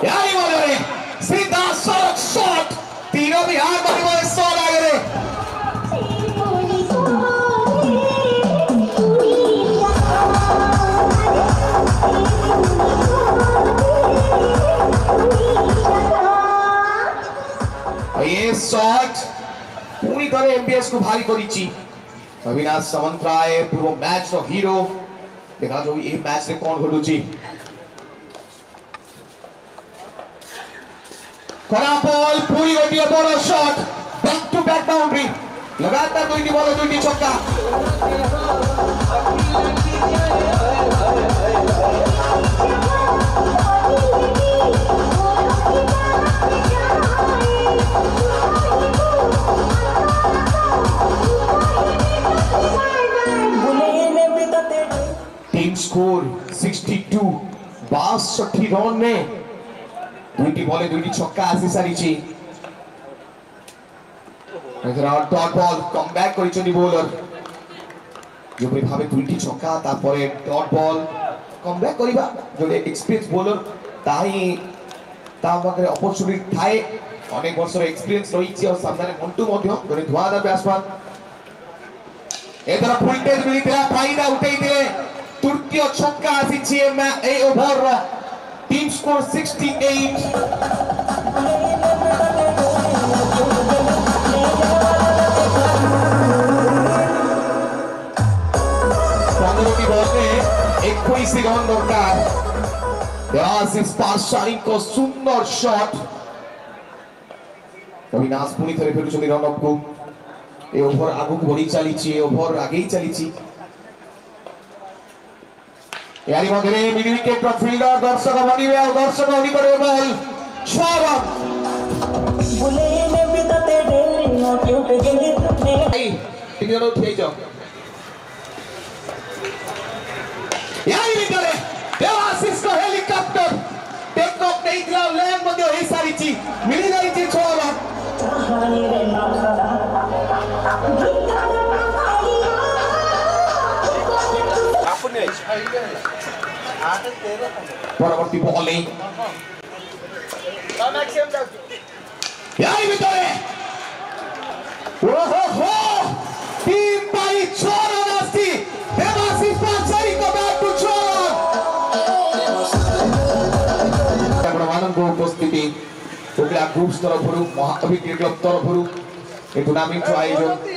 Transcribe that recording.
यारी बोले सीधा शॉट तीनों बिहार बड़े शॉट आ गए ये शॉट पूरी तरह एमबीएस को भारी करिछि अविनाश सामंतराय पूर्व मैच रो हीरो देखा जो ये मैच रे कोन घडुछि करा बॉल पूरी गोटी बड़ shot back to back boundary लगातार दुईटी बॉल दुईटी छक्का टीम स्कोर 62 62 रन में दुईटी बॉले दुईटी छक्का आसी सारिछि एथरा डॉट बॉल कम बैक करिछनि बॉलर जो भाबे दुईटी छक्का तापरे डॉट बॉल कम बैक करिबा जो एक्सपीरियंस बॉलर ताही ता पाखरे अपॉर्चुनिटी थाए अनेक वर्षर एक्सपीरियंस रहिछि और सामने मंटू मध्य जने धुआदार बैट्समैन एथरा फुलटेज मिलितला फायदा उठैतिले तृतीय छक्का आसी ए ओवर टीम स्कोर 68 पंद्रह बॉल में 21 रन दरकार देवाशीष पाशारी को सुंदर शॉट अविनाश पुनी थरे फेरुछथि रन अप को ए ओवर आगु बढ़ी चलीछि ए ओवर आगे ही चलीछि यारी मधुरे मिड विकेट रो फील्डर दर्शक बनिबे और दर्शक उनी करे बॉल 6 रन बुले ने बिताते डेली नो क्यूट गेली ने तीन जन उठै जाओ यारी विकेट देवाशीष को हेलीकॉप्टर टेक ऑफ नहीं दिला लैंड मध्ये होई सारिछि मिली जाईछि 6 रन आपने परवर्ती बॉल यारी विकेट ओहो हो टीम पाई 6 रन आसी देवाशीष पाचारी को बैक टू 6 रन को उपस्थिति ओकला ग्रुप तरफरु महाकवि क्रिकेट क्लब तरफरु ए टूर्नामेंट आयोजन